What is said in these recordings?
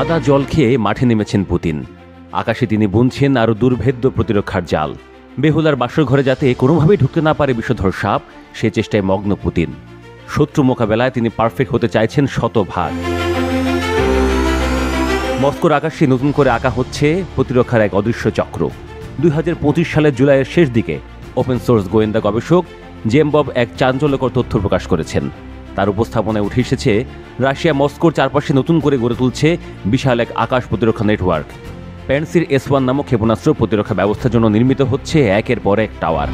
আদা জল খেয়ে মাঠে নেমেছেন পুতিন। আকাশে তিনি বুনছেন আরও দুর্ভেদ্য প্রতিরক্ষার জাল। বেহুলার বাসর ঘরে যাতে কোনোভাবেই ঢুকতে না পারে বিষধর সাপ, সে চেষ্টায় মগ্ন পুতিন। শত্রু মোকাবেলায় তিনি পারফেক্ট হতে চাইছেন শতভাগ। মস্কোর আকাশে নতুন করে আঁকা হচ্ছে প্রতিরক্ষার এক অদৃশ্য চক্র। 2025 সালের জুলাইয়ের শেষ দিকে ওপেন সোর্স গোয়েন্দা গবেষক জেমবব এক চাঞ্চল্যকর তথ্য প্রকাশ করেছেন। তার উপস্থাপনায় উঠে এসেছে রাশিয়া মস্কোর চারপাশে নতুন করে গড়ে তুলছে বিশাল এক আকাশ প্রতিরক্ষা নেটওয়ার্ক। প্যান্সির S1 নামক ক্ষেপণাস্ত্র প্রতিরক্ষা ব্যবস্থার জন্য নির্মিত হচ্ছে একের পর এক টাওয়ার।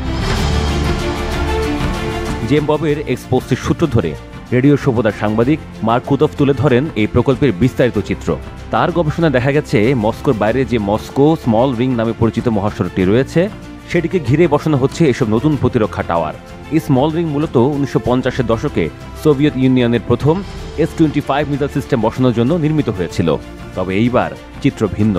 জেমববের এক্সপোস্টের সূত্র ধরে রেডিও সভ্যতার সাংবাদিক মার্ক কুদভ তুলে ধরেন এই প্রকল্পের বিস্তারিত চিত্র। তার গবেষণায় দেখা গেছে মস্কোর বাইরে যে মস্কো স্মল রিং নামে পরিচিত মহাসড়কটি রয়েছে সেটিকে ঘিরে বসানো হচ্ছে এসব নতুন প্রতিরক্ষা টাওয়ার। এই স্মল রিং মূলত 1950-এর দশকে সোভিয়েত ইউনিয়নের প্রথম S-25 মিসাইল সিস্টেম বসানোর জন্য নির্মিত হয়েছিল। তবে এইবার চিত্র ভিন্ন।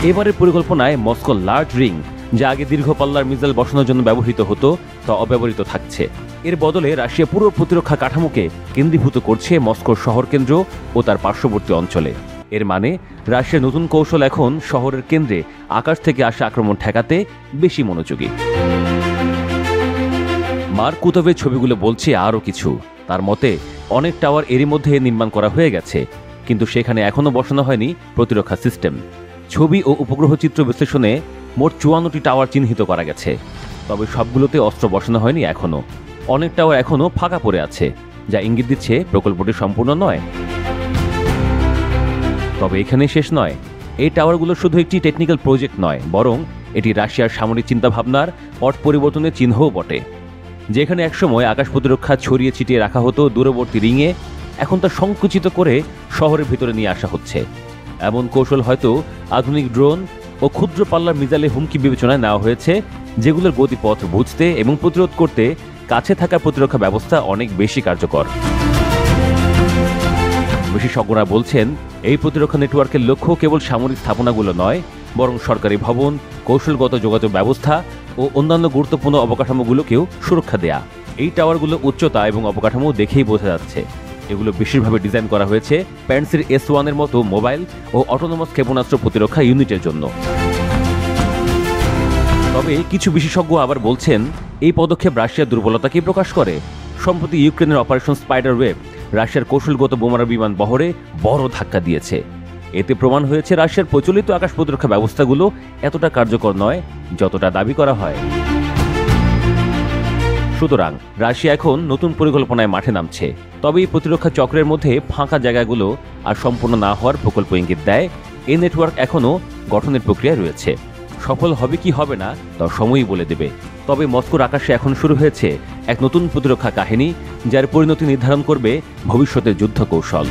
এবারের পরিকল্পনায় মস্কো লার্জ রিং, যা আগে দীর্ঘ পাল্লার মিসাইল বসানোর জন্য ব্যবহৃত হতো, তা অব্যবহৃত থাকছে। এর বদলে রাশিয়া পুরো প্রতিরক্ষা কাঠামোকে কেন্দ্রীভূত করছে মস্কোর শহর কেন্দ্র ও তার পার্শ্ববর্তী অঞ্চলে। এর মানে রাশিয়ার নতুন কৌশল এখন শহরের কেন্দ্রে আকাশ থেকে আসা আক্রমণ ঠেকাতে বেশি মনোযোগী। মার্ক কুদভের ছবিগুলো বলছে আরও কিছু। তার মতে অনেক টাওয়ার এরই মধ্যে নির্মাণ করা হয়ে গেছে, কিন্তু সেখানে এখনও বসানো হয়নি প্রতিরক্ষা সিস্টেম। ছবি ও উপগ্রহ চিত্র বিশ্লেষণে মোট 54টি টাওয়ার চিহ্নিত করা গেছে, তবে সবগুলোতে অস্ত্র বসানো হয়নি এখনও। অনেক টাওয়ার এখনও ফাঁকা পড়ে আছে, যা ইঙ্গিত দিচ্ছে প্রকল্পটি সম্পূর্ণ নয়। তবে এখানেই শেষ নয়। এই টাওয়ারগুলো শুধু একটি টেকনিক্যাল প্রজেক্ট নয়, বরং এটি রাশিয়ার সামরিক চিন্তাভাবনার পট পরিবর্তনের চিহ্নও বটে। যেখানে একসময় আকাশ প্রতিরক্ষা ছড়িয়ে ছিটিয়ে রাখা হতো দূরবর্তী রিংয়ে, এখন তা সংকুচিত করে শহরের ভিতরে নিয়ে আসা হচ্ছে। এমন কৌশল হয়তো আধুনিক ড্রোন ও ক্ষুদ্র পাল্লার মিসাইলের হুমকি বিবেচনায় নেওয়া হয়েছে, যেগুলোর গতিপথ বুঝতে এবং প্রতিরোধ করতে কাছে থাকা প্রতিরক্ষা ব্যবস্থা অনেক বেশি কার্যকর। বিশেষজ্ঞরা বলছেন এই প্রতিরক্ষা নেটওয়ার্কের লক্ষ্য কেবল সামরিক স্থাপনাগুলো নয়, বরং সরকারি ভবন, কৌশলগত যোগাযোগ ব্যবস্থা ও অন্যান্য গুরুত্বপূর্ণ অবকাঠামোগুলোকেও সুরক্ষা দেয়া। এই টাওয়ারগুলো উচ্চতা এবং অবকাঠামো দেখেই বোঝা যাচ্ছে এগুলো বিশেষভাবে ডিজাইন করা হয়েছে প্যান্সির S1 এর মতো মোবাইল ও অটোনোমাস ক্ষেপণাস্ত্র প্রতিরক্ষা ইউনিটের জন্য। তবে কিছু বিশেষজ্ঞ আবার বলছেন এই পদক্ষেপ রাশিয়ার দুর্বলতাকেই প্রকাশ করে। সম্প্রতি ইউক্রেনের অপারেশন স্পাইডার ওয়েব রাশিয়ার কৌশলগত বোমারু বিমান বহরে বড় ধাক্কা দিয়েছে। এতে প্রমাণ হয়েছে রাশিয়ার প্রচলিত আকাশ প্রতিরক্ষা ব্যবস্থাগুলো এতটা কার্যকর নয় যতটা দাবি করা হয়। সুতরাং রাশিয়া এখন নতুন পরিকল্পনায় মাঠে নামছে। তবে এই প্রতিরক্ষা চক্রের মধ্যে ফাঁকা জায়গাগুলো আর সম্পূর্ণ না হওয়ার প্রকল্প ইঙ্গিত দেয় এই নেটওয়ার্ক এখনও গঠনের প্রক্রিয়ায় রয়েছে। সফল হবে কি হবে না তা সময়ই বলে দেবে। তবে মস্কোর আকাশে এখন শুরু হয়েছে এক নতুন প্রতিরক্ষা কাহিনী, যার পরিণতি নির্ধারণ করবে ভবিষ্যতের যুদ্ধ কৌশল।